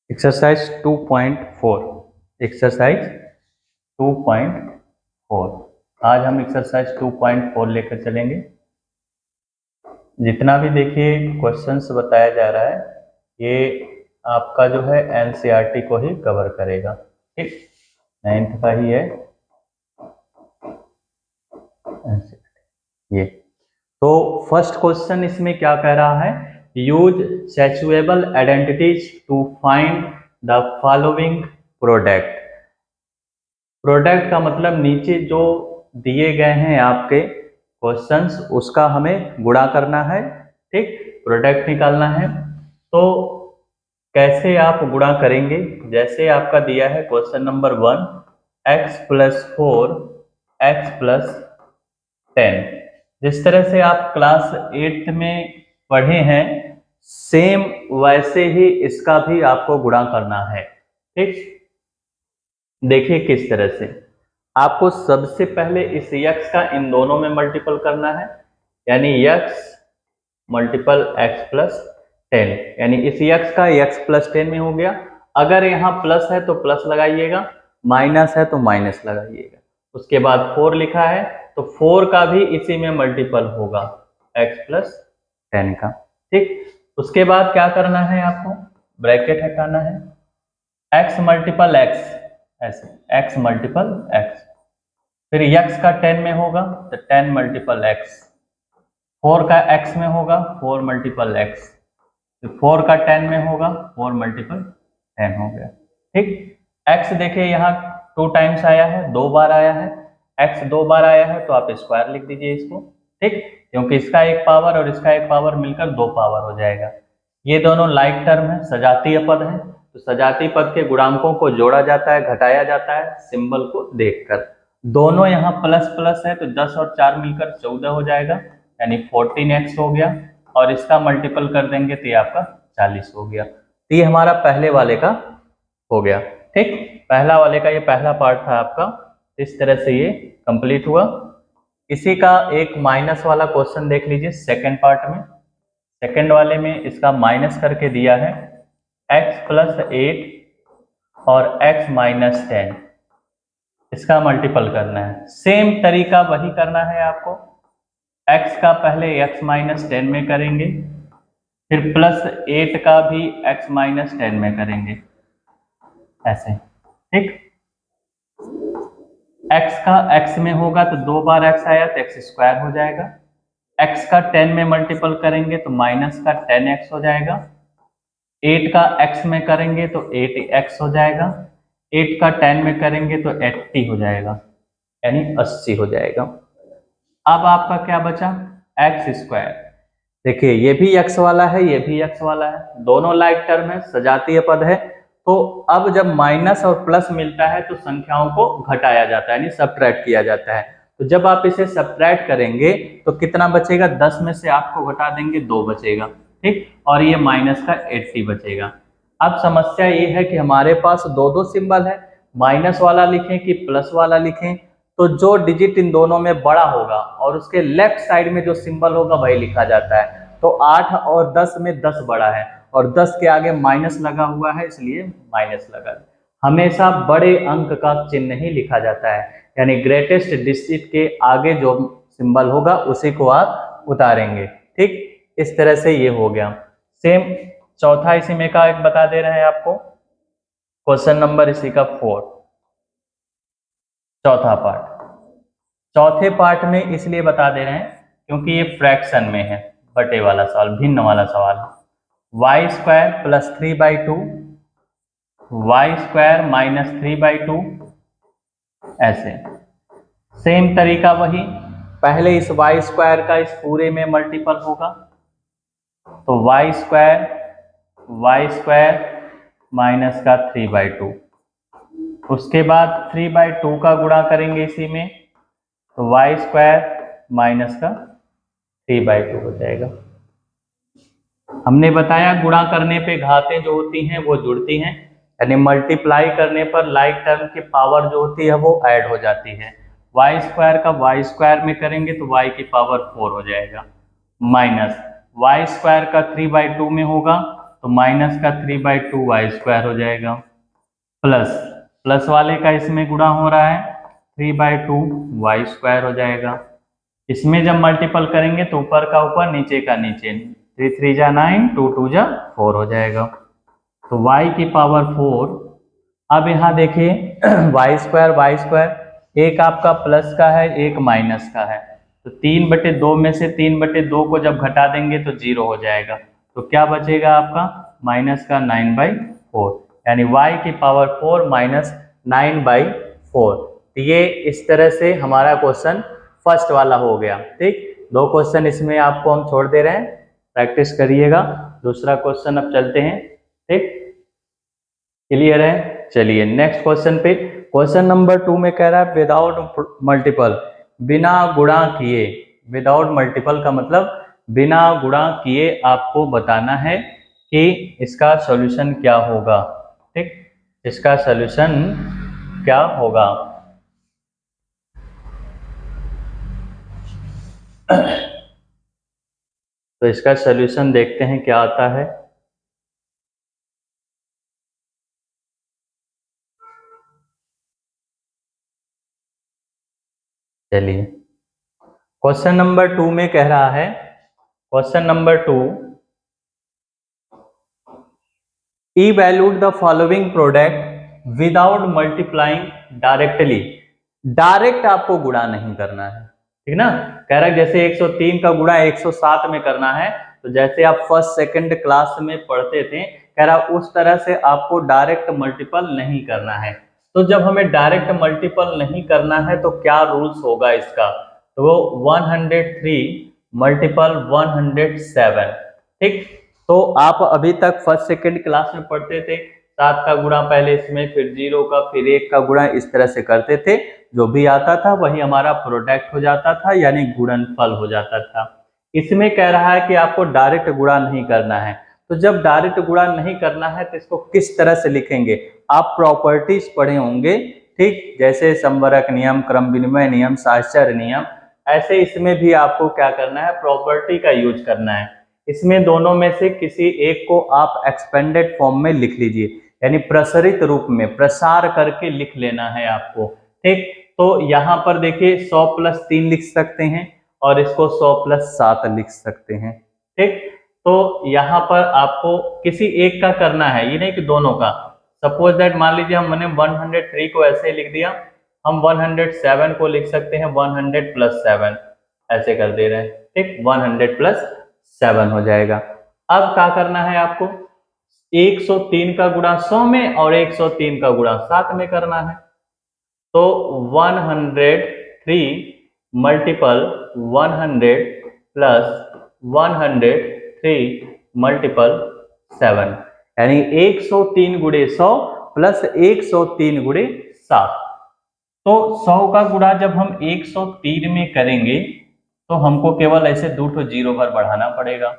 Exercise 2.4 exercise 2.4 आज हम exercise 2.4 लेकर चलेंगे। जितना भी देखिए क्वेश्चंस बताया जा रहा है ये आपका जो है एनसीईआरटी को ही कवर करेगा। ठीक, 9th का ही है ये। तो फर्स्ट क्वेश्चन इसमें क्या कह रहा है, use suitable identities to find the following product. Product का मतलब नीचे जो दिए गए हैं आपके क्वेश्चंस उसका हमें गुणा करना है। ठीक, प्रोडक्ट निकालना है। तो कैसे आप गुणा करेंगे, जैसे आपका दिया है क्वेश्चन नंबर 1 x + 4 x + 10। जिस तरह से आप क्लास 8th में पढ़े हैं सेम वैसे ही इसका भी आपको गुणा करना है। ठीक, देखिए किस तरह से आपको सबसे पहले इस x का इन दोनों में मल्टीपल करना है, यानी x मल्टीपल x + 10, यानी इस x का x + 10 में हो गया। अगर यहाँ प्लस है तो प्लस लगाइएगा, माइनस है तो माइनस लगाइएगा। उसके बाद 4 लिखा है तो 4 का भी इसी में मल्टीपल होगा x + 10 का। ठीक, उसके बाद क्या करना है, आपको ब्रैकेट हटाना है, x मल्टीपल x, ऐसे x मल्टीपल x, फिर x का 10 में होगा तो 10 मल्टीपल x, 4 का x में होगा 4 मल्टीपल x, फिर 4 का 10 में होगा 4 मल्टीपल 10 हो गया। ठीक, x देखिए यहाँ 2 टाइम्स आया है, 2 बार आया है, x 2 बार आया है तो आप स्क्वायर लिख दीजिए इसको। ठीक, क्योंकि इसका एक पावर और इसका एक पावर मिलकर 2 पावर हो जाएगा। ये दोनों लाइक टर्म है, सजातीय पद है, तो सजातीय पद के गुणांकों को जोड़ा जाता है, घटाया जाता है सिंबल को देखकर। दोनों यहाँ प्लस प्लस है तो 10 और 4 मिलकर 14 हो जाएगा, यानी 14x हो गया, और इसका मल्टीपल कर देंगे तो ये आपका 40 हो गया। तो ये हमारा पहले वाले का हो गया। ठीक, पहला वाले का ये पहला पार्ट था आपका, इस तरह से ये कंप्लीट हुआ। इसी का एक माइनस वाला क्वेश्चन देख लीजिए सेकंड पार्ट में। सेकंड वाले में इसका माइनस करके दिया है x + 8 और x - 10, इसका मल्टीपल करना है। सेम तरीका वही करना है आपको, x का पहले x - 10 में करेंगे, फिर +8 का भी x - 10 में करेंगे, ऐसे। ठीक, x का x में होगा तो 2 बार x आया तो x² हो जाएगा, x का 10 में मल्टीपल करेंगे तो माइनस का 10x हो जाएगा, 8 का x में करेंगे तो 8x हो जाएगा, 8 का 10 में करेंगे तो 80 हो जाएगा, यानी 80 हो जाएगा। अब आपका क्या बचा, x²। देखिए ये भी x वाला है, ये भी x वाला है, दोनों लाइक टर्म है, सजातीय पद है। तो अब जब माइनस और प्लस मिलता है तो संख्याओं को घटाया जाता है, यानी सबट्रैक्ट किया जाता है। तो जब आप इसे सबट्रैक्ट करेंगे तो कितना बचेगा, 10 में से आपको घटा देंगे 2 बचेगा। ठीक, और ये माइनस का 80 बचेगा। अब समस्या ये है कि हमारे पास दो दो सिंबल है, माइनस वाला लिखें कि प्लस वाला लिखें, तो जो डिजिट इन दोनों में बड़ा होगा और उसके लेफ्ट साइड में जो सिंबल होगा वही लिखा जाता है। तो 8 और 10 में 10 बड़ा है और 10 के आगे माइनस लगा हुआ है, इसलिए माइनस लगा। हमेशा बड़े अंक का चिन्ह ही लिखा जाता है, यानी ग्रेटेस्ट डिजिट के आगे जो सिंबल होगा उसी को आप उतारेंगे। ठीक, इस तरह से ये हो गया। सेम चौथा इसी में का एक बता दे रहे हैं आपको, क्वेश्चन नंबर इसी का 4, चौथा पार्ट। चौथे पार्ट में इसलिए बता दे रहे हैं क्योंकि ये फ्रैक्शन में है, बटे वाला सवाल, भिन्न वाला सवाल। y² + 3/2, y² - 3/2, ऐसे। सेम तरीका वही, पहले इस y² का इस पूरे में मल्टीपल होगा, तो y² माइनस का 3/2, उसके बाद 3/2 का गुणा करेंगे इसी में, तो y² माइनस का 3/2 हो जाएगा। हमने बताया गुणा करने पे घातें जो होती हैं वो जुड़ती हैं, यानी मल्टीप्लाई करने पर लाइक टर्म की पावर जो होती है वो ऐड हो जाती है। y² का y² में करेंगे तो y की पावर 4 हो जाएगा, माइनस y² का 3/2 में होगा तो माइनस का 3/2 वाई स्क्वायर हो जाएगा, प्लस प्लस वाले का इसमें गुणा हो रहा है 3/2 वाई स्क्वायर हो जाएगा। इसमें जब मल्टीपल करेंगे तो ऊपर का ऊपर नीचे का नीचे, 3 3 जा 9, 2 2 जा 4 हो जाएगा। तो y की पावर 4। अब यहाँ देखिए वाई स्क्वायर एक आपका प्लस का है एक माइनस का है, तो 3/2 में से 3/2 को जब घटा देंगे तो 0 हो जाएगा। तो क्या बचेगा आपका माइनस का 9/4, यानी y की पावर 4 माइनस 9/4। तो ये इस तरह से हमारा क्वेश्चन फर्स्ट वाला हो गया। ठीक, 2 क्वेश्चन इसमें आपको हम छोड़ दे रहे हैं, प्रैक्टिस करिएगा। दूसरा क्वेश्चन अब चलते हैं। ठीक, क्लियर है? चलिए नेक्स्ट क्वेश्चन पे। क्वेश्चन नंबर 2 में कह रहा है विदाउट मल्टीपल, बिना गुणा किए। विदाउट मल्टीपल का मतलब बिना गुणा किए आपको बताना है कि इसका सॉल्यूशन क्या होगा। ठीक, इसका सॉल्यूशन क्या होगा। तो इसका सॉल्यूशन देखते हैं क्या आता है। चलिए क्वेश्चन नंबर 2 में कह रहा है, question number 2, evaluate the following product without multiplying directly. Direct आपको गुणा नहीं करना है, ठीक ना। कह रहा है जैसे 103 का गुणा 107 में करना है, तो जैसे आप फर्स्ट सेकंड क्लास में पढ़ते थे, कह रहा उस तरह से आपको डायरेक्ट मल्टीपल नहीं करना है। तो जब हमें डायरेक्ट मल्टीपल नहीं करना है तो क्या रूल्स होगा इसका, तो वो 103 मल्टीपल 107। ठीक, तो आप अभी तक फर्स्ट सेकंड क्लास में पढ़ते थे, 7 का गुणा पहले इसमें, फिर 0 का, फिर 1 का गुणा, इस तरह से करते थे। जो भी आता था वही हमारा प्रोडक्ट हो जाता था, यानी गुणनफल हो जाता था। इसमें कह रहा है कि आपको डायरेक्ट गुणा नहीं करना है। तो जब डायरेक्ट गुणा नहीं करना है तो इसको किस तरह से लिखेंगे। आप प्रॉपर्टीज पढ़े होंगे, ठीक, जैसे संवरक नियम, क्रम विनिमय नियम, साहचर्य नियम, ऐसे इसमें भी आपको क्या करना है, प्रॉपर्टी का यूज करना है। इसमें दोनों में से किसी एक को आप एक्सपेंडेड फॉर्म में लिख लीजिए, यानी प्रसारित रूप में प्रसार करके लिख लेना है आपको। ठीक, तो यहाँ पर देखिए 100 + 3 लिख सकते हैं और इसको 100 + 7 लिख सकते हैं। ठीक, तो यहाँ पर आपको किसी एक का करना है, ये नहीं कि दोनों का। सपोज दैट मान लीजिए हमने 103 को ऐसे लिख दिया, हम 107 को लिख सकते हैं 100 + 7, ऐसे कर दे रहे हैं। ठीक, 100 + 7 हो जाएगा। अब क्या करना है आपको, 103 का गुणा 100 में और 103 का गुणा 7 में करना है। तो 103 मल्टीपल 100 प्लस 103 मल्टीपल 7, यानी 103 गुणे 100 प्लस 103 गुणे 7। तो 100 का गुणा जब हम 103 में करेंगे तो हमको केवल ऐसे 2 ठो जीरो पर बढ़ाना पड़ेगा,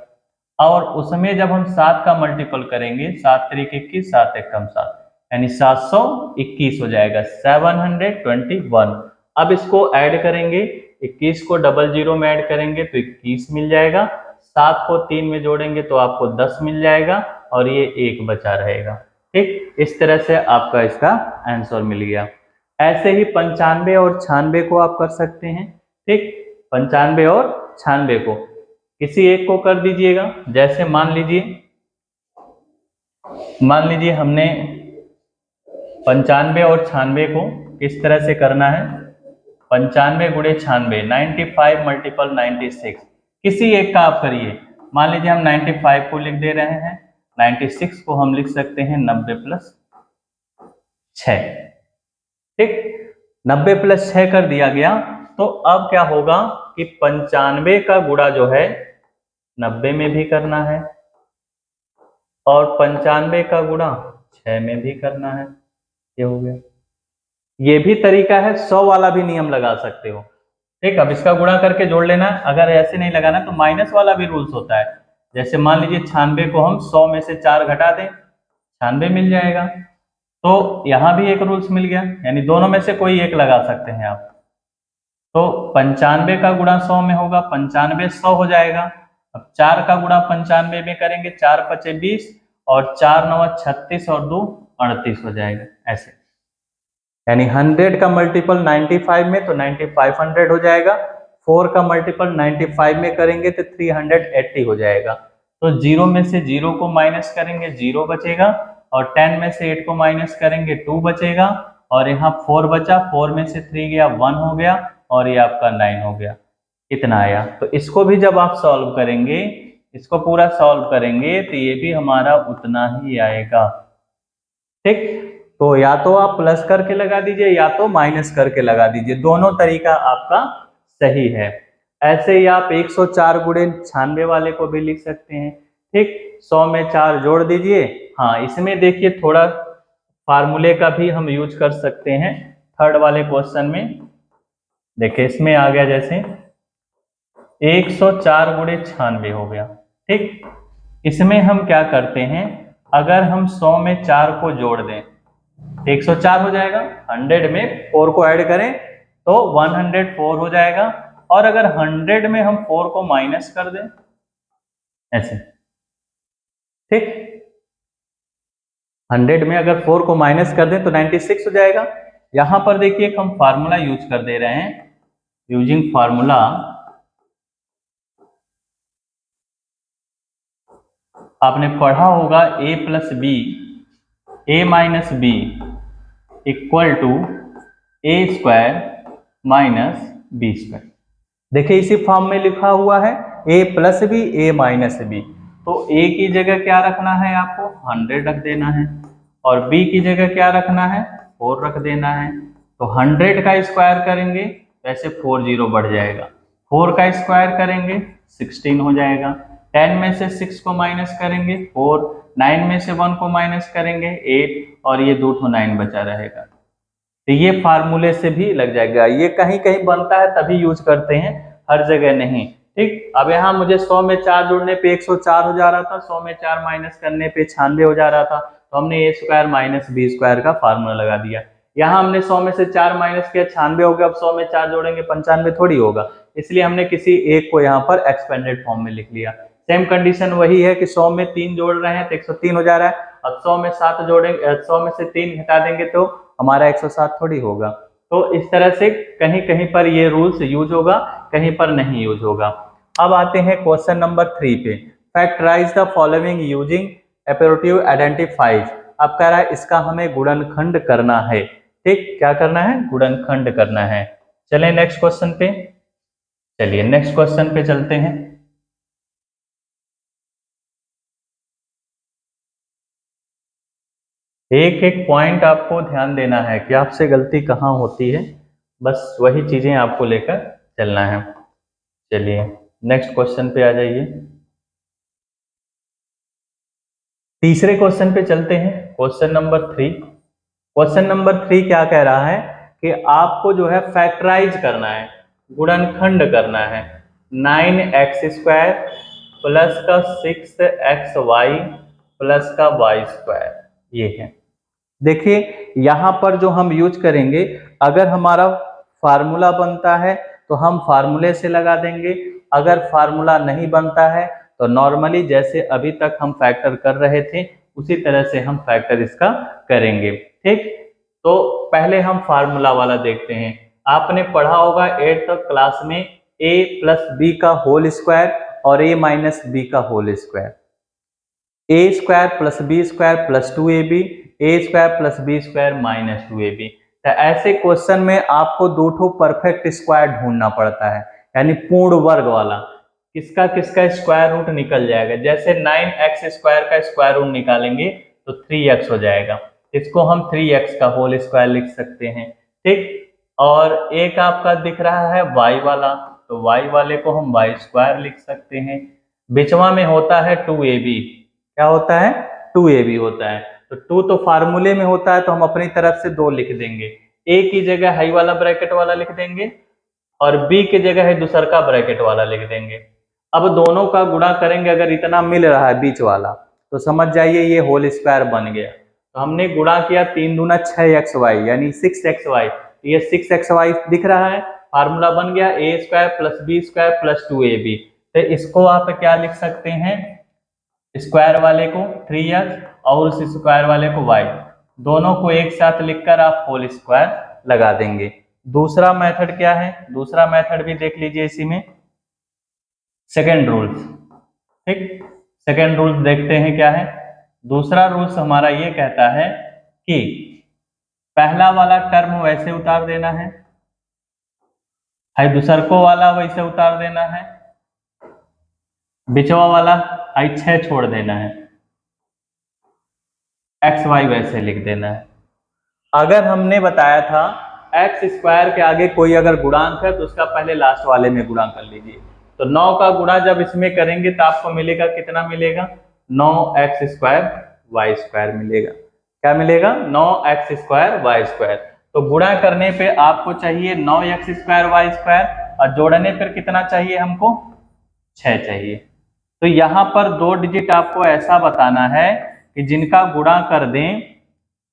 और उसमें जब हम 7 का मल्टीपल करेंगे, 7 × 3 = 21, 7 × 1 = 7, यानी 721 हो जाएगा, 721। अब इसको ऐड करेंगे, 21 को डबल जीरो में ऐड करेंगे तो 21 मिल जाएगा, 7 को 3 में जोड़ेंगे तो आपको 10 मिल जाएगा, और ये 1 बचा रहेगा। ठीक, इस तरह से आपका इसका आंसर मिल गया। ऐसे ही 95 और 96 को आप कर सकते हैं। ठीक, 95 और 96 को किसी एक को कर दीजिएगा। जैसे मान लीजिए हमने 95 और 96 को किस तरह से करना है, 95 गुणे 96, 95 मल्टीपल 96, किसी एक का आप करिए। मान लीजिए हम 95 को लिख दे रहे हैं, 96 को हम लिख सकते हैं 90 + 6। ठीक, 90 + 6 कर दिया गया। तो अब क्या होगा कि 95 का गुणा जो है 90 में भी करना है, और 95 का गुणा 6 में भी करना है। ये हो गया। ये भी तरीका है, 100 वाला भी नियम लगा सकते हो। ठीक, अब इसका गुणा करके जोड़ लेना। अगर ऐसे नहीं लगाना तो माइनस वाला भी रूल्स होता है। जैसे मान लीजिए 96 को हम 100 में से 4 घटा दें, 96 मिल जाएगा। तो यहाँ भी एक रूल्स मिल गया, यानी दोनों में से कोई एक लगा सकते हैं आप। तो 95 का गुणा 100 में होगा, 95 100 हो जाएगा। अब 4 का गुणा 95 में करेंगे, 4 × 5 = 20, और 4 9 36 और 2 38 हो जाएगा ऐसे। यानी 100 का मल्टीपल 95 में तो 9500 हो जाएगा, 4 का मल्टीपल 95 में करेंगे तो 380 हो जाएगा। तो 0 में से 0 को माइनस करेंगे 0 बचेगा, और 10 में से 8 को माइनस करेंगे 2 बचेगा, और यहाँ 4 बचा, 4 में से 3 गया 1 हो गया, और ये आपका 9 हो गया। इतना आया। तो इसको भी जब आप सॉल्व करेंगे, इसको पूरा सॉल्व करेंगे तो ये भी हमारा उतना ही आएगा। ठीक, तो या तो आप प्लस करके लगा दीजिए या तो माइनस करके लगा दीजिए, दोनों तरीका आपका सही है। ऐसे ही आप 104 गुणे 96 वाले को भी लिख सकते हैं। ठीक, 100 में 4 जोड़ दीजिए। हाँ, इसमें देखिए थोड़ा फार्मूले का भी हम यूज कर सकते हैं। थर्ड वाले क्वेश्चन में देखिए, इसमें आ गया जैसे 104 गुणे 96 हो गया। ठीक, इसमें हम क्या करते हैं, अगर हम 100 में 4 को जोड़ दें 104 हो जाएगा, 100 में 4 को ऐड करें तो 104 हो जाएगा, और अगर 100 में हम 4 को माइनस कर दें ऐसे। ठीक, 100 में अगर 4 को माइनस कर दें तो 96 हो जाएगा। यहां पर देखिए हम फार्मूला यूज कर दे रहे हैं, यूजिंग फार्मूला आपने पढ़ा होगा a plus B, a minus B equal to A square minus B square. देखिए इसी फॉर्म में लिखा हुआ है a plus B A minus B, तो a की जगह क्या रखना है, आपको 100 रख देना है, और b की जगह क्या रखना है, 4 रख देना है। तो 100 का स्क्वायर करेंगे वैसे 4 0 बढ़ जाएगा, 4 का स्क्वायर करेंगे 16 हो जाएगा, 10 में से 6 को माइनस करेंगे 4, 9 में से 1 को माइनस करेंगे 8, और ये 2 तो 9 बचा रहेगा। तो ये फार्मूले से भी लग जाएगा, ये कहीं कहीं बनता है तभी यूज करते हैं, हर जगह नहीं। ठीक, अब यहाँ मुझे 100 में 4 जोड़ने पे 104 हो जा रहा था, 100 में 4 माइनस करने पे 96 हो जा रहा था, तो हमने ए स्क्वायर माइनस बी स्क्वायर का फार्मूला लगा दिया। यहाँ हमने 100 में से 4 माइनस किया 96 हो गया, अब 100 में 4 जोड़ेंगे 95 थोड़ी होगा, इसलिए हमने किसी एक को यहाँ पर एक्सपेंडेड फॉर्म में लिख लिया। सेम कंडीशन वही है कि 100 में 3 जोड़ रहे हैं तो 103 हो जा रहा है, अब 100 में 7 जोड़ेंगे, 100 में से 3 घटा देंगे तो हमारा 107 थोड़ी होगा। तो इस तरह से कहीं कहीं पर ये रूल्स यूज होगा, कहीं पर नहीं यूज होगा। अब आते हैं क्वेश्चन नंबर 3 पे, factorise the following using appropriate identities. अब कह रहा है इसका हमें गुणनखंड करना है। ठीक, क्या करना है, गुणनखंड करना है। चलें नेक्स्ट क्वेश्चन पे, चलिए नेक्स्ट क्वेश्चन पे चलते हैं। एक एक पॉइंट आपको ध्यान देना है कि आपसे गलती कहाँ होती है, बस वही चीजें आपको लेकर चलना है। चलिए नेक्स्ट क्वेश्चन पे आ जाइए। तीसरे क्वेश्चन पे चलते हैं, क्वेश्चन नंबर 3। क्वेश्चन नंबर 3 क्या कह रहा है कि आपको जो है फैक्टराइज करना है, गुणनखंड करना है 9x² प्लस का 6xy प्लस का y², ये है। देखिए यहाँ पर जो हम यूज करेंगे, अगर हमारा फार्मूला बनता है तो हम फार्मूले से लगा देंगे, अगर फार्मूला नहीं बनता है तो नॉर्मली जैसे अभी तक हम फैक्टर कर रहे थे उसी तरह से हम फैक्टर इसका करेंगे। ठीक, तो पहले हम फार्मूला वाला देखते हैं। आपने पढ़ा होगा 8th क्लास में a प्लस बी का होल स्क्वायर और a माइनस बी का whole square, A square plus B square plus 2ab, A square plus B square minus 2ab। तो ऐसे क्वेश्चन में आपको दो ठो परफेक्ट स्क्वायर ढूंढना पड़ता है, यानी पूर्ण वर्ग वाला। किसका किसका स्क्वायर रूट निकल जाएगा, जैसे 9x² का स्क्वायर रूट निकालेंगे तो 3x हो जाएगा, इसको हम 3x का होल स्क्वायर लिख सकते हैं। ठीक, और एक आपका दिख रहा है y वाला, तो y वाले को हम y² लिख सकते हैं। बिचवा में होता है 2ab, क्या होता है, 2ab होता है, तो 2 तो फार्मूले में होता है तो हम अपनी तरफ से 2 लिख देंगे, a की जगह हाई वाला ब्रैकेट वाला लिख देंगे और b की जगह है दूसर का ब्रैकेट वाला लिख देंगे। अब दोनों का गुणा करेंगे, अगर इतना मिल रहा है बीच वाला तो समझ जाइए ये होल स्क्वायर बन गया। तो हमने गुणा किया 3 दूना 6xy यानी 6xy, ये 6xy दिख रहा है, फार्मूला बन गया a² plus b² plus 2ab। तो इसको आप क्या लिख सकते हैं, स्क्वायर वाले को 3x और उस स्क्वायर वाले को y, दोनों को एक साथ लिखकर आप होल स्क्वायर लगा देंगे। दूसरा मेथड क्या है, दूसरा मेथड भी देख लीजिए इसी में, सेकेंड रूल्स। ठीक, सेकेंड रूल्स देखते हैं क्या है। दूसरा रूल्स हमारा ये कहता है कि पहला वाला टर्म वैसे उतार देना है, दूसरको वाला वैसे उतार देना है, बिचवा वाला 6 छोड़ देना है, एक्स वाई वैसे लिख देना है। अगर हमने बताया था एक्स स्क्वायर के आगे कोई अगर गुणांक है तो उसका पहले लास्ट वाले में गुणा कर लीजिए। तो 9 का गुणा जब इसमें करेंगे तो आपको मिलेगा, कितना मिलेगा, 9x स्क्वायर वाई स्क्वायर मिलेगा। क्या मिलेगा, 9x स्क्वायर वाई स्क्वायर। तो गुणा करने पे आपको चाहिए 9x स्क्वायर वाई स्क्वायर और जोड़ने पर कितना चाहिए हमको, 6 चाहिए। तो यहाँ पर 2 डिजिट आपको ऐसा बताना है कि जिनका गुणा कर दें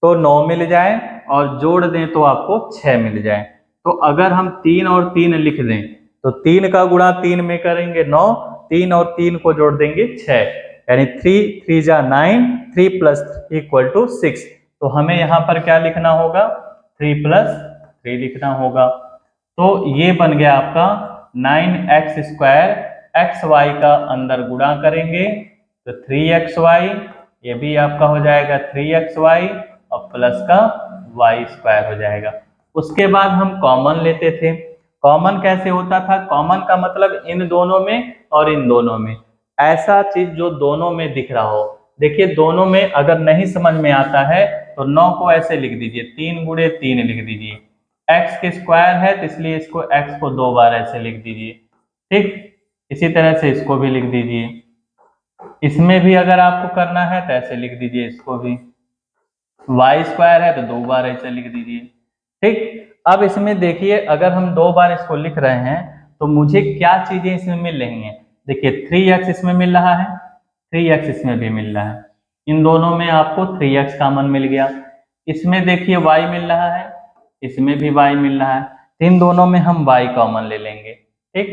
तो 9 मिल जाए और जोड़ दें तो आपको 6 मिल जाए। तो अगर हम 3 और 3 लिख दें तो 3 का गुणा 3 में करेंगे 9, 3 और 3 को जोड़ देंगे 6, यानी 3 3 जा 9, 3 प्लस इक्वल टू 6। तो हमें यहाँ पर क्या लिखना होगा, 3 प्लस 3 लिखना होगा। तो ये बन गया आपका 9x स्क्वायर, एक्स वाई का अंदर गुणा करेंगे तो 3xy, ये भी आपका हो जाएगा 3xy और प्लस का वाई स्क्वायर हो जाएगा। उसके बाद हम कॉमन लेते थे। कॉमन कैसे होता था, कॉमन का मतलब इन दोनों में और इन दोनों में, ऐसा चीज जो दोनों में दिख रहा हो। देखिए दोनों में अगर नहीं समझ में आता है तो 9 को ऐसे लिख दीजिए, 3 गुणे 3 लिख दीजिए, x के स्क्वायर है तो इसलिए इसको x को 2 बार ऐसे लिख दीजिए। ठीक, इसी तरह से इसको भी लिख दीजिए, इसमें भी अगर आपको करना है तो ऐसे लिख दीजिए, इसको भी वाई स्क्वायर है तो 2 बार ऐसे लिख दीजिए। ठीक, अब इसमें देखिए अगर हम 2 बार इसको लिख रहे हैं तो मुझे क्या चीजें इसमें मिल रही हैं। देखिए 3x इसमें मिल रहा है, 3x इसमें भी मिल रहा है, इन दोनों में आपको 3x कॉमन मिल गया। इसमें देखिए y मिल रहा है, इसमें भी y मिल रहा है, इन दोनों में हम y कॉमन ले लेंगे। ठीक,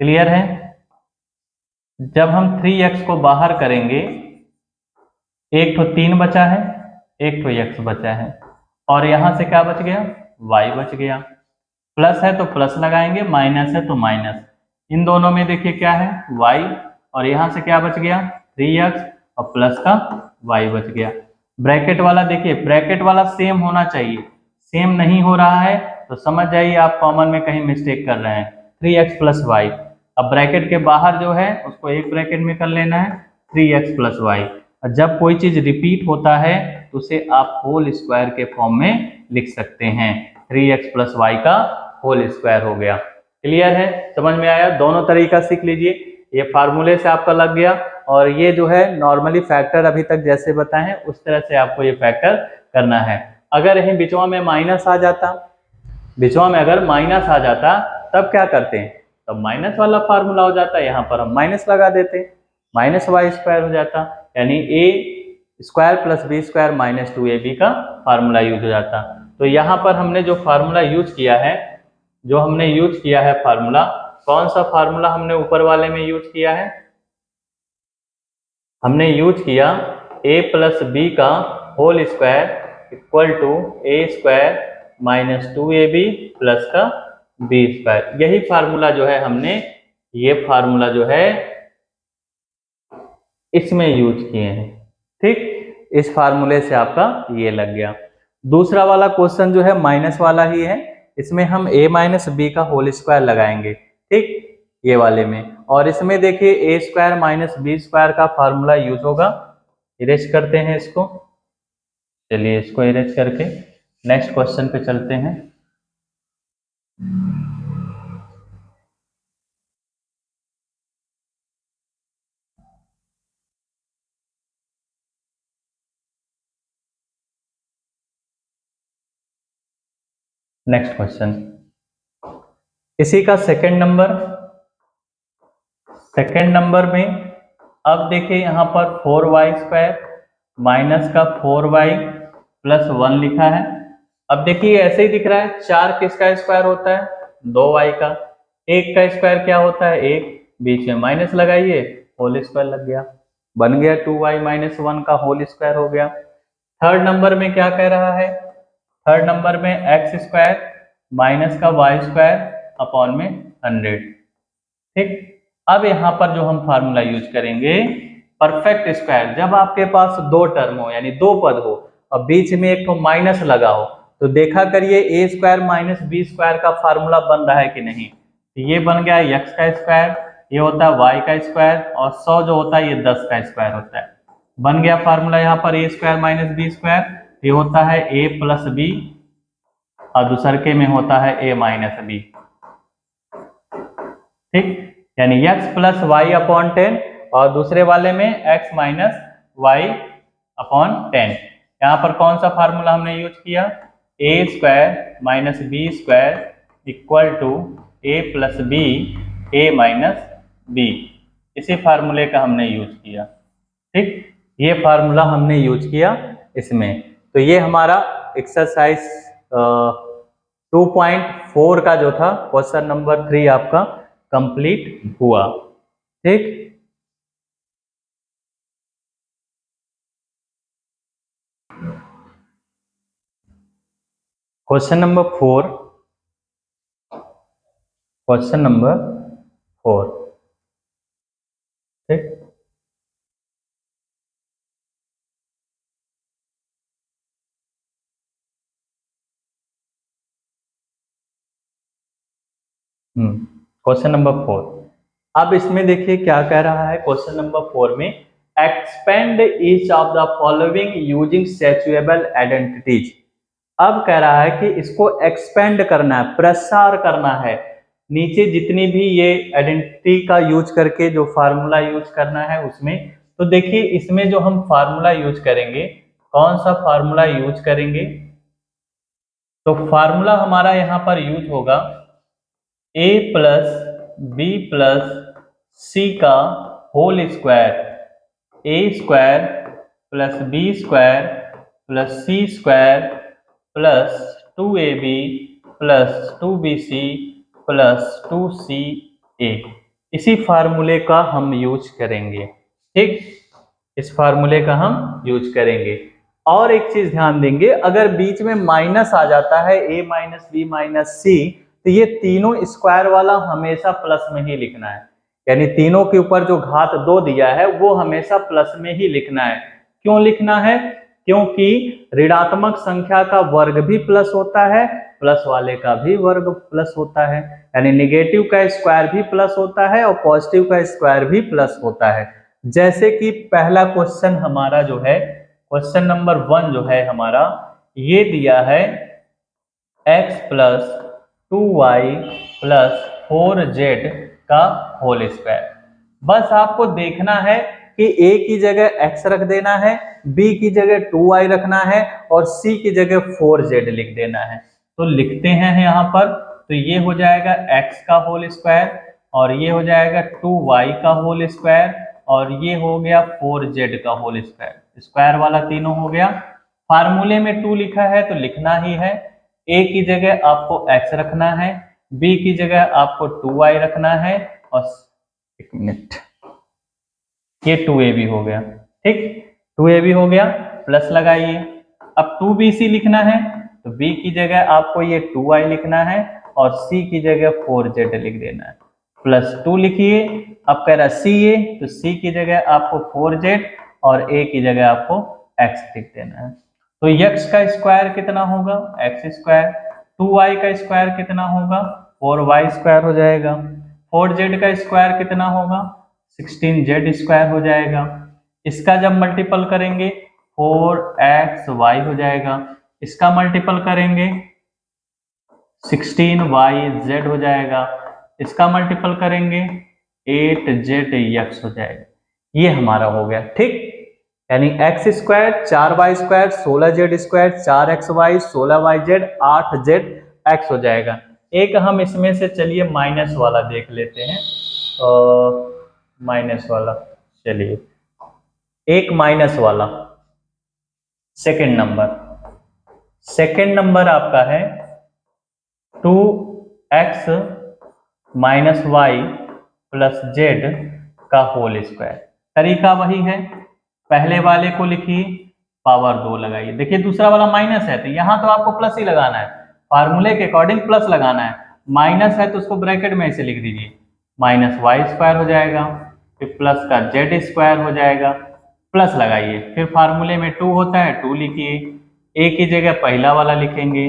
क्लियर है। जब हम 3x को बाहर करेंगे, एक तो 3 बचा है, एक तो x बचा है, और यहां से क्या बच गया, y बच गया। प्लस है तो प्लस लगाएंगे, माइनस है तो माइनस। इन दोनों में देखिए क्या है, y, और यहां से क्या बच गया, 3x और प्लस का y बच गया। ब्रैकेट वाला देखिए, ब्रैकेट वाला सेम होना चाहिए, सेम नहीं हो रहा है तो समझ जाइए आप कॉमन में कहीं मिस्टेक कर रहे हैं, 3x प्लस वाई। अब ब्रैकेट के बाहर जो है उसको एक ब्रैकेट में कर लेना है, 3x प्लस वाई। और जब कोई चीज रिपीट होता है तो उसे आप होल स्क्वायर के फॉर्म में लिख सकते हैं, 3x प्लस वाई का होल स्क्वायर हो गया। क्लियर है, समझ में आया, दोनों तरीका सीख लीजिए। ये फार्मूले से आपका लग गया, और ये जो है नॉर्मली फैक्टर अभी तक जैसे बताए हैं उस तरह से आपको ये फैक्टर करना है। अगर यही बिचवा में माइनस आ जाता, बिचवा में अगर माइनस आ जाता तब क्या करते हैं, तब माइनस वाला फार्मूला हो जाता, यहाँ पर हम माइनस लगा देते, माइनस वाई स्क्वायर हो जाता, यानी A square plus B square minus 2ab का फार्मूला यूज हो जाता। तो यहाँ पर हमने जो फार्मूला यूज किया है, जो हमने यूज किया है फार्मूला, कौन सा फार्मूला हमने ऊपर वाले में यूज किया है, हमने यूज किया a प्लस बी का whole square equal to A square minus 2ab plus का बी स्क्वायर। यही फार्मूला जो है हमने, ये फार्मूला जो है इसमें यूज किए हैं। ठीक, इस फार्मूले से आपका ये लग गया। दूसरा वाला क्वेश्चन जो है माइनस वाला ही है, इसमें हम a माइनस बी का होल स्क्वायर लगाएंगे। ठीक, ये वाले में, और इसमें देखिए ए स्क्वायर माइनस बी स्क्वायर का फार्मूला यूज होगा। इरेज करते हैं इसको, चलिए इसको इरेज करके नेक्स्ट क्वेश्चन पे चलते हैं। नेक्स्ट क्वेश्चन, इसी का सेकंड नंबर में अब देखिए यहाँ पर 4y स्क्वायर माइनस का 4y प्लस 1 लिखा है। अब देखिए ऐसे ही दिख रहा है, 4 किसका स्क्वायर होता है, 2y का, 1 का स्क्वायर क्या होता है 1, बीच में माइनस लगाइए, होल स्क्वायर लग गया। बन गया 2y माइनस 1 का होल स्क्वायर हो गया। थर्ड नंबर में क्या कह रहा है, थर्ड नंबर में एक्स स्क्वायर माइनस का वाई स्क्वायर अपॉन में 100। ठीक, अब यहाँ पर जो हम फार्मूला यूज करेंगे, परफेक्ट स्क्वायर, जब आपके पास दो टर्म हो यानी दो पद हो और बीच में एक तो माइनस लगा हो, तो देखा करिए ए स्क्वायर माइनस बी स्क्वायर का फार्मूला बन रहा है कि नहीं। तो ये बन गया एक्स का स्क्वायर, ये होता है वाई का स्क्वायर, और 100 जो होता है ये 10 का स्क्वायर होता है। बन गया फार्मूला यहाँ पर ए स्क्वायर माइनस बी स्क्वायर, ये होता है ए प्लस बी और दूसरे के में होता है ए माइनस बी। ठीक, यानी x प्लस वाई अपॉन 10 और दूसरे वाले में x माइनस वाई अपॉन 10। यहाँ पर कौन सा फार्मूला हमने यूज किया, A square minus B square equal to A plus B A minus B, इसी फार्मूले का हमने यूज किया। ठीक, ये फार्मूला हमने यूज किया इसमें। तो ये हमारा एक्सरसाइज 2.4 का जो था क्वेश्चन नंबर 3 आपका कंप्लीट हुआ। ठीक, क्वेश्चन नंबर 4, क्वेश्चन नंबर 4। ठीक, क्वेश्चन नंबर 4। अब इसमें देखिए क्या कह रहा है क्वेश्चन नंबर 4 में, expand each of the following using suitable identities. अब कह रहा है कि इसको एक्सपेंड करना है, प्रसार करना है, नीचे जितनी भी ये आइडेंटिटी का यूज करके जो फार्मूला यूज करना है उसमें। तो देखिए इसमें जो हम फार्मूला यूज करेंगे, कौन सा फार्मूला यूज करेंगे, तो फार्मूला हमारा यहाँ पर यूज होगा a plus B plus C का whole square, A square plus B square plus C square plus 2ab plus 2bc plus 2ca, इसी फार्मूले का हम यूज करेंगे। ठीक, इस फार्मूले का हम यूज करेंगे। और एक चीज ध्यान देंगे, अगर बीच में माइनस आ जाता है a माइनस बी माइनस सी, तो ये तीनों स्क्वायर वाला हमेशा प्लस में ही लिखना है, यानी तीनों के ऊपर जो घात 2 दिया है वो हमेशा प्लस में ही लिखना है। क्यों लिखना है, क्योंकि ऋणात्मक संख्या का वर्ग भी प्लस होता है, प्लस वाले का भी वर्ग प्लस होता है, यानी नेगेटिव का स्क्वायर भी प्लस होता है और पॉजिटिव का स्क्वायर भी प्लस होता है। जैसे कि पहला क्वेश्चन हमारा जो है, क्वेश्चन नंबर 1 जो है हमारा, ये दिया है x plus 2y plus 4z का होल स्क्वायर। बस आपको देखना है कि a की जगह x रख देना है, b की जगह 2y रखना है और c की जगह 4z लिख देना है। तो लिखते हैं यहाँ पर, तो ये हो जाएगा x का होल स्क्वायर और ये हो जाएगा 2y का होल स्क्वायर और ये हो गया 4z का होल स्क्वायर, स्क्वायर वाला तीनों हो गया। फार्मूले में 2 लिखा है तो लिखना ही है, a की जगह आपको x रखना है, b की जगह आपको 2y रखना है और एक मिनट, ये 2ab हो गया। ठीक, 2ab हो गया, प्लस लगाइए। अब 2bc लिखना है तो b की जगह आपको ये 2y लिखना है और c की जगह 4z लिख देना है, प्लस 2 लिखिए। अब कह रहा ca, तो c की जगह आपको 4z और a की जगह आपको x लिख देना है। तो x का स्क्वायर कितना होगा, x स्क्वायर, 2y का स्क्वायर कितना होगा, 4y स्क्वायर हो जाएगा, 4z का स्क्वायर कितना होगा, 16z स्क्वायर हो जाएगा। इसका जब मल्टीपल करेंगे 4xy हो जाएगा, इसका मल्टीपल करेंगे 16yz हो जाएगा, इसका मल्टीपल करेंगे 8zx हो जाएगा। ये हमारा हो गया। ठीक, यानी x square 4y square 16z square 4xy 16yz 8zx हो जाएगा। एक हम इसमें से चलिए माइनस वाला देख लेते हैं, माइनस वाला, चलिए एक माइनस वाला सेकंड नंबर आपका है 2x minus Y plus Z का होल स्क्वायर। तरीका वही है, पहले वाले को लिखिए, पावर 2 लगाइए। देखिए दूसरा वाला माइनस है तो यहाँ तो आपको प्लस ही लगाना है, फार्मूले के अकॉर्डिंग प्लस लगाना है। माइनस है तो उसको ब्रैकेट में ऐसे लिख दीजिए, माइनस वाई स्क्वायर हो जाएगा, फिर प्लस का जेड स्क्वायर हो जाएगा, प्लस लगाइए। फिर फार्मूले में 2 होता है, 2 लिखिए, ए की जगह पहला वाला लिखेंगे,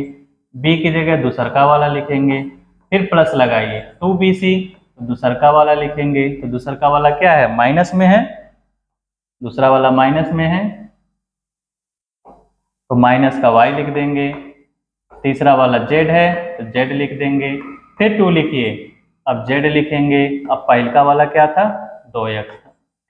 बी की जगह दूसरका वाला लिखेंगे, फिर प्लस लगाइए। 2bc दूसरका वाला लिखेंगे, तो दूसरका वाला क्या है, माइनस में है, दूसरा वाला माइनस में है तो माइनस का y लिख देंगे। तीसरा वाला z है तो z लिख देंगे, फिर 2 लिखिए, अब z लिखेंगे। अब पहलका वाला क्या था, 2x,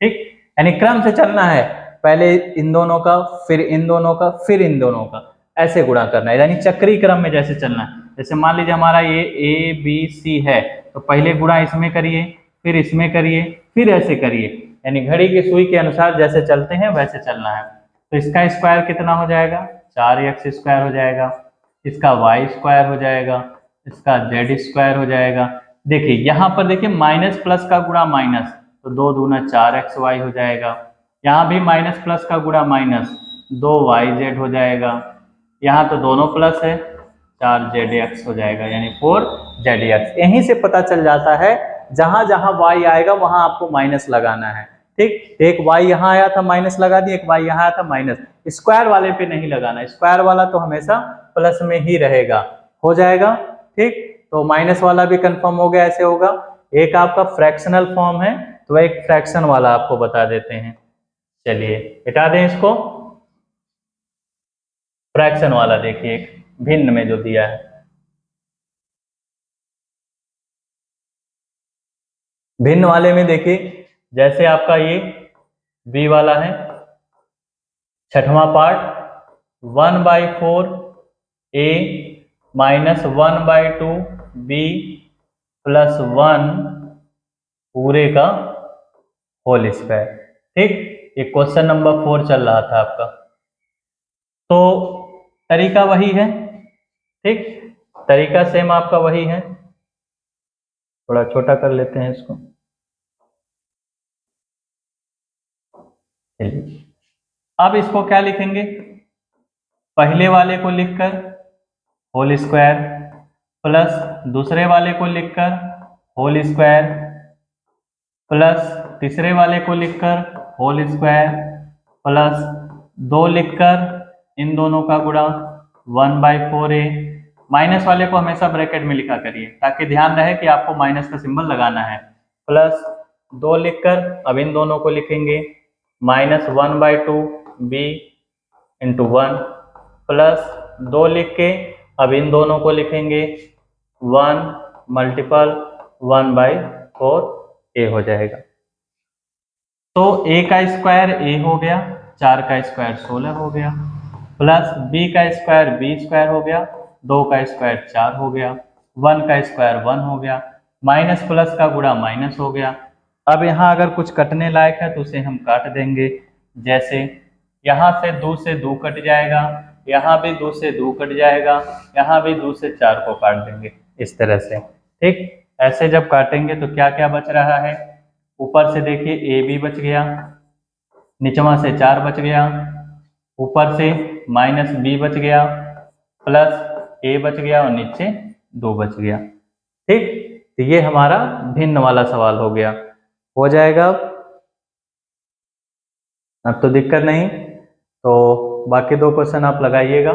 ठीक। यानी क्रम से चलना है, पहले इन दोनों का, फिर इन दोनों का, फिर इन दोनों का, ऐसे गुणा करना है, यानी चक्रीय क्रम में जैसे चलना है। जैसे मान लीजिए हमारा ये a b c है तो पहले गुणा इसमें करिए, फिर इसमें करिए, फिर ऐसे करिए, यानी घड़ी की सुई के अनुसार जैसे चलते हैं वैसे चलना है। तो इसका स्क्वायर कितना हो जाएगा, 4x स्क्वायर हो जाएगा, इसका y स्क्वायर हो जाएगा, इसका z स्क्वायर हो जाएगा। देखिए यहाँ पर देखिए माइनस प्लस का गुणा माइनस, तो 2 दूना 4xy हो जाएगा। यहाँ भी माइनस प्लस का गुणा माइनस, 2yz हो जाएगा। यहाँ तो दोनों प्लस है, 4zx हो जाएगा, यानी 4zx। यहीं से पता चल जाता है जहां जहां y आएगा वहां आपको माइनस लगाना है, ठीक। एक y यहाँ आया था माइनस लगा दिए, एक y यहाँ आया था माइनस, स्क्वायर वाले पे नहीं लगाना, स्क्वायर वाला तो हमेशा प्लस में ही रहेगा, हो जाएगा, ठीक। तो माइनस वाला भी कंफर्म हो गया, ऐसे होगा। एक आपका फ्रैक्शनल फॉर्म है तो एक फ्रैक्शन वाला आपको बता देते हैं, चलिए हटा दें इसको। फ्रैक्शन वाला देखिए, एक भिन्न में जो दिया है, भिन्न वाले में देखिए जैसे आपका ये बी वाला है, छठवां पार्ट 1/4 ए माइनस 1/2 बी प्लस 1 पूरे का होल स्क्वायर, ठीक। ये क्वेश्चन नंबर 4 चल रहा था आपका। तो तरीका वही है, ठीक, तरीका सेम आपका वही है। थोड़ा छोटा कर लेते हैं इसको, चलिए। अब इसको क्या लिखेंगे, पहले वाले को लिखकर होल स्क्वायर प्लस दूसरे वाले को लिखकर होल स्क्वायर प्लस तीसरे वाले को लिखकर होल स्क्वायर प्लस 2 लिखकर इन दोनों का गुणा 1/4a। माइनस वाले को हमेशा ब्रैकेट में लिखा करिए ताकि ध्यान रहे कि आपको माइनस का सिंबल लगाना है, प्लस 2 लिखकर अब इन दोनों को लिखेंगे माइनस 1/2 b इंटू 1 प्लस 2 लिख के अब इन दोनों को लिखेंगे 1 मल्टीपल 1/4 a हो जाएगा। तो a का स्क्वायर a हो गया, 4 का स्क्वायर 16 हो गया, प्लस b का स्क्वायर b स्क्वायर हो गया, 2 का स्क्वायर 4 हो गया, 1 का स्क्वायर 1 हो गया, माइनस प्लस का गुणा माइनस हो गया। अब यहाँ अगर कुछ कटने लायक है तो उसे हम काट देंगे, जैसे यहाँ से 2 से 2 कट जाएगा, यहाँ भी 2 से 2 कट जाएगा, यहाँ भी 2 से 4 को काट देंगे, इस तरह से, ठीक। ऐसे जब काटेंगे तो क्या क्या बच रहा है, ऊपर से देखिए ए बी बच गया, निचवा से 4 बच गया, ऊपर से माइनस बी बच गया, प्लस ए बच गया और नीचे 2 बच गया, ठीक। तो ये हमारा भिन्न वाला सवाल हो गया, हो जाएगा। अब तो दिक्कत नहीं, तो बाकी 2 क्वेश्चन आप लगाइएगा।